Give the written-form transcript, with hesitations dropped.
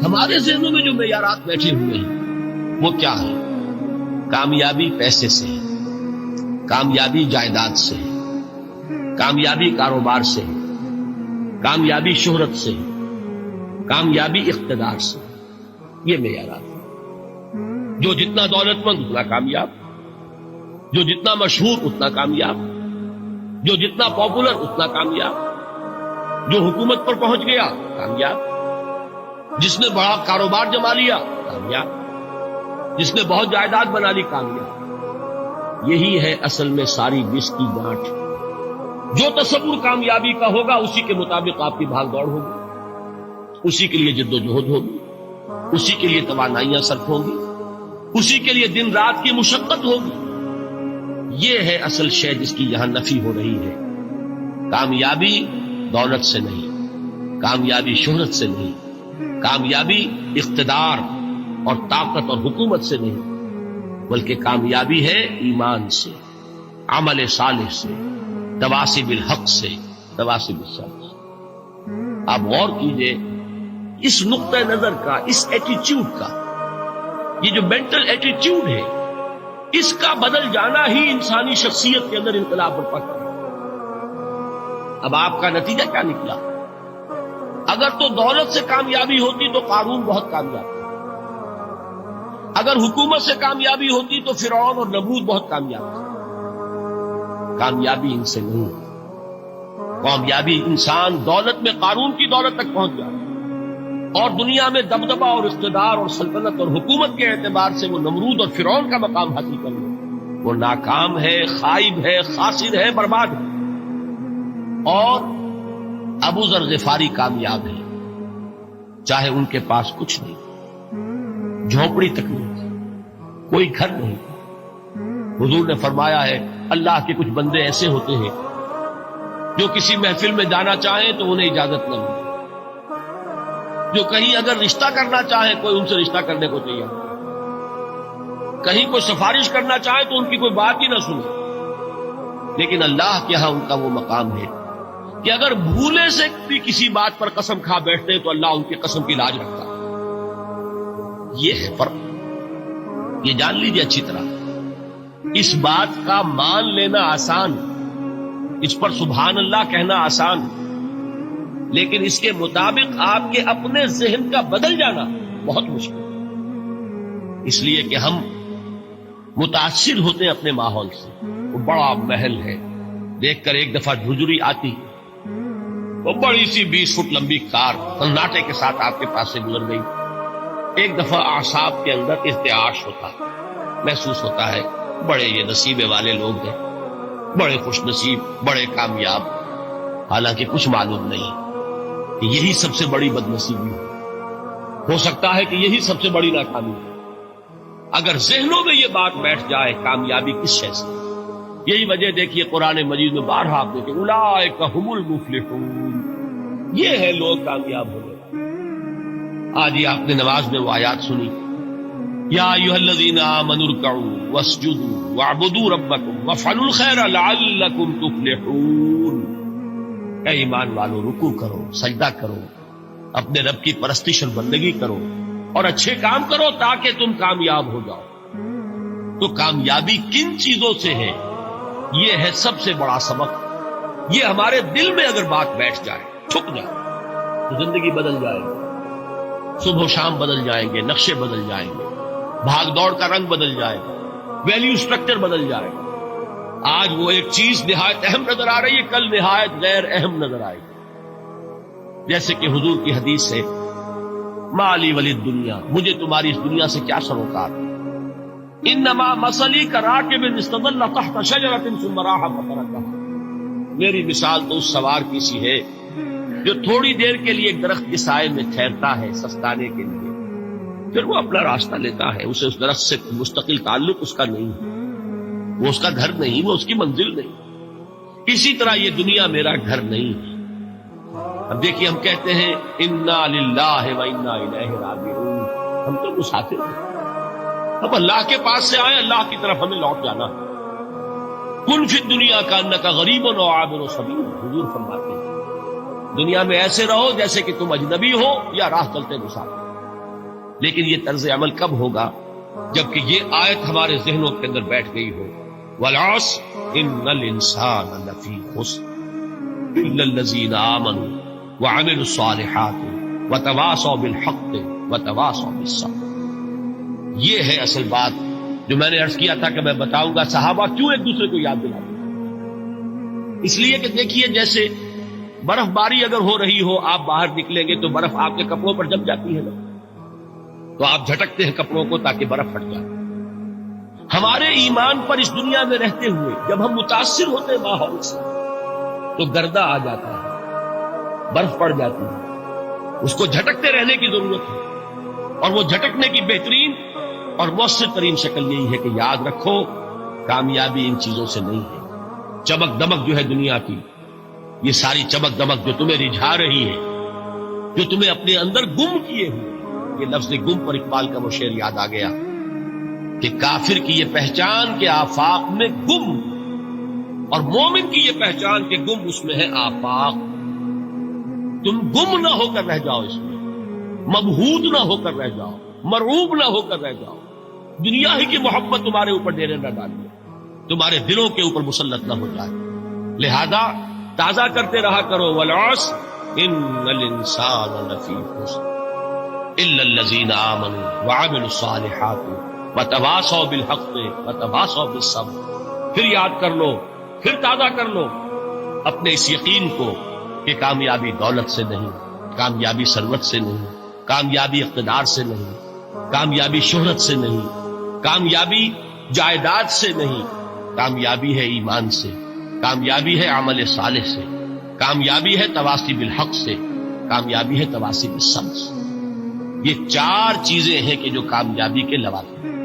ہمارے ذہنوں میں جو معیارات بیٹھے ہوئے ہیں وہ کیا ہے؟ کامیابی پیسے سے ہے، کامیابی جائیداد سے ہے، کامیابی کاروبار سے ہے، کامیابی شہرت سے ہے، کامیابی اقتدار سے ہے۔ یہ معیارات ہیں۔ جو جتنا دولت مند اتنا کامیاب، جو جتنا مشہور اتنا کامیاب، جو جتنا پاپولر اتنا کامیاب، جو حکومت پر پہنچ گیا کامیاب، جس نے بڑا کاروبار جما لیا کامیاب، جس نے بہت جائیداد بنا لی کامیاب۔ یہی ہے اصل میں ساری بس کی گانٹھ۔ جو تصور کامیابی کا ہوگا اسی کے مطابق آپ کی بھاگ دوڑ ہوگی، اسی کے لیے جد و جہد ہوگی، اسی کے لیے توانائیاں صرف ہوں گی، اسی کے لیے دن رات کی مشقت ہوگی۔ یہ ہے اصل شے جس کی یہاں نفی ہو رہی ہے۔ کامیابی دولت سے نہیں، کامیابی شہرت سے نہیں، کامیابی اقتدار اور طاقت اور حکومت سے نہیں، بلکہ کامیابی ہے ایمان سے، عمل صالح سے، تواصی بالحق سے، تواصی بالصبر سے۔ آپ غور کیجئے اس نقطہ نظر کا، اس ایٹیچیوڈ کا، یہ جو مینٹل ایٹیچیوڈ ہے، اس کا بدل جانا ہی انسانی شخصیت کے اندر انقلاب برپا کرے۔ اب آپ کا نتیجہ کیا نکلا؟ اگر تو دولت سے کامیابی ہوتی تو قارون بہت کامیاب تھا، اگر حکومت سے کامیابی ہوتی تو فرعون اور نمرود بہت کامیاب تھا۔ کامیابی ان سے نہیں، کامیابی انسان دولت میں قارون کی دولت تک پہنچ جائے اور دنیا میں دبدبہ اور اقتدار اور سلطنت اور حکومت کے اعتبار سے وہ نمرود اور فرعون کا مقام حاصل کر لے، وہ ناکام ہے، خائب ہے، خاسر ہے، برباد ہے۔ اور ابو ذر غفاری کامیاب ہے، چاہے ان کے پاس کچھ نہیں، جھونپڑی تک نہیں تھی، کوئی گھر نہیں تھا۔ حضور نے فرمایا ہے اللہ کے کچھ بندے ایسے ہوتے ہیں جو کسی محفل میں جانا چاہیں تو انہیں اجازت نہ ملے، جو کہیں اگر رشتہ کرنا چاہیں کوئی ان سے رشتہ کرنے کو تیار نہیں، کہیں کوئی سفارش کرنا چاہے تو ان کی کوئی بات ہی نہ سنے۔ لیکن اللہ کے ہاں ان کا وہ مقام ہے کہ اگر بھولے سے بھی کسی بات پر قسم کھا بیٹھتے تو اللہ ان کی قسم کی لاج رکھتا۔ یہ ہے فرق، یہ جان لیجیے اچھی طرح۔ اس بات کا مان لینا آسان، اس پر سبحان اللہ کہنا آسان، لیکن اس کے مطابق آپ کے اپنے ذہن کا بدل جانا بہت مشکل ہے۔ اس لیے کہ ہم متاثر ہوتے ہیں اپنے ماحول سے۔ وہ بڑا محل ہے، دیکھ کر ایک دفعہ جھجری آتی، وہ بڑی سی 20 فٹ لمبی کار سناٹے کے ساتھ آپ کے پاس سے گزر گئی۔ ایک دفعہ اعصاب کے اندر ارتعاش ہوتا، محسوس ہوتا ہے بڑے یہ نصیبے والے لوگ ہیں، بڑے خوش نصیب، بڑے کامیاب، حالانکہ کچھ معلوم نہیں کہ یہی سب سے بڑی بدنصیبی ہو سکتا ہے کہ یہی سب سے بڑی ناکامی ہے۔ اگر ذہنوں میں یہ بات بیٹھ جائے کامیابی کس شے سے، یہی وجہ دیکھیے قرآن مجید میں بارہا آپ دیکھیں اولئک ھم المفلحون، یہ ہے لوگ کامیاب ہونے والے۔ آج ہی آپ نے نماز میں وہ آیات سنی، یا ایھا الذین آمنوا ارکعوا واسجدوا واعبدوا ربکم وافعلوا الخیر لعلکم تفلحون۔ اے ایمان والو، رکوع کرو، سجدہ کرو، اپنے رب کی پرستش اور بندگی کرو اور اچھے کام کرو تاکہ تم کامیاب ہو جاؤ۔ تو کامیابی کن چیزوں سے ہے؟ یہ ہے سب سے بڑا سبق۔ یہ ہمارے دل میں اگر بات بیٹھ جائے، ٹھک جائے، تو زندگی بدل جائے گی، صبح و شام بدل جائیں گے، نقشے بدل جائیں گے، بھاگ دوڑ کا رنگ بدل جائے گا، ویلیو سٹرکچر بدل جائے گا۔ آج وہ ایک چیز نہایت اہم نظر آ رہی ہے، کل نہایت غیر اہم نظر آئے گی۔ جیسے کہ حضور کی حدیث ہے مالی ولی دنیا، مجھے تمہاری اس دنیا سے کیا سروکار، انما مثلی کراکب استظل تحت شجرۃ ثم راح فترکها، میری مثال تو اس سوار کی سی ہے جو تھوڑی دیر کے لیے ایک درخت کے سائے میں ٹھہرتا ہے سستانے کے لیے، پھر وہ اپنا راستہ لیتا ہے، اسے اس درخت سے مستقل تعلق اس کا نہیں ہے، وہ اس کا گھر نہیں، وہ اس کی منزل نہیں۔ اسی طرح یہ دنیا میرا گھر نہیں ہے۔ اب دیکھیے ہم کہتے ہیں انا للہ و انا الیہ راجعون، ہم تو مسافر ہیں، ہم اللہ کے پاس سے آئے، اللہ کی طرف ہمیں لوٹ جانا ہے۔ کن فی الدنیا کانک غریب و عابر سبیل، حضور فرماتے ہیں دنیا میں ایسے رہو جیسے کہ تم اجنبی ہو یا راہ چلتے مسافر۔ لیکن یہ طرز عمل کب ہوگا؟ جبکہ یہ آیت ہمارے ذہنوں کے اندر بیٹھ گئی ہو، والعصر ان الانسان لفی خسر الا الذین آمنوا وعملوا الصالحات وتواصوا بالحق وتواصوا بالصبر۔ یہ ہے اصل بات جو میں نے عرض کیا تھا کہ میں بتاؤں گا صحابہ کیوں ایک دوسرے کو یاد دلاتے ہیں۔ اس لیے کہ دیکھیے جیسے برف باری اگر ہو رہی ہو، آپ باہر نکلیں گے تو برف آپ کے کپڑوں پر جم جاتی ہے نا، تو آپ جھٹکتے ہیں کپڑوں کو تاکہ برف ہٹ جائے۔ ہمارے ایمان پر اس دنیا میں رہتے ہوئے جب ہم متاثر ہوتے ہیں ماحول سے تو گردہ آ جاتا ہے، برف پڑ جاتی ہے، اس کو جھٹکتے رہنے کی ضرورت ہے، اور وہ جھٹکنے کی بہترین اور مؤثر ترین شکل یہی ہے کہ یاد رکھو کامیابی ان چیزوں سے نہیں ہے۔ چمک دمک جو ہے دنیا کی، یہ ساری چمک دمک جو تمہیں رجھا رہی ہے، جو تمہیں اپنے اندر گم کیے ہوئے، یہ لفظ گم پر اقبال کا وہ شعر یاد آ گیا کہ کافر کی یہ پہچان کہ آفاق میں گم، اور مومن کی یہ پہچان کہ گم اس میں ہے آفاق۔ تم گم نہ ہو کر رہ جاؤ، اس میں مبہوت نہ ہو کر رہ جاؤ، مرعوب نہ ہو کر رہ جاؤ، دنیا ہی کی محبت تمہارے اوپر ڈیرے نہ ڈالے، تمہارے دلوں کے اوپر مسلط نہ ہو جائے۔ لہذا تازہ کرتے رہا کرو، والعصر ان الانسان لفی خسر الا الذین آمنوا وعملوا الصالحات وتواصوا بالحق وتواصوا بالصبر۔ پھر یاد کر لو، پھر تازہ کر لو اپنے اس یقین کو کہ کامیابی دولت سے نہیں، کامیابی ثروت سے نہیں، کامیابی اقتدار سے نہیں، کامیابی شہرت سے نہیں، کامیابی جائیداد سے نہیں، کامیابی ہے ایمان سے، کامیابی ہے عمل صالح سے، کامیابی ہے تواصی بالحق سے، کامیابی ہے تواصی بالصبر سے۔ یہ چار چیزیں ہیں کہ جو کامیابی کے لوازم ہیں۔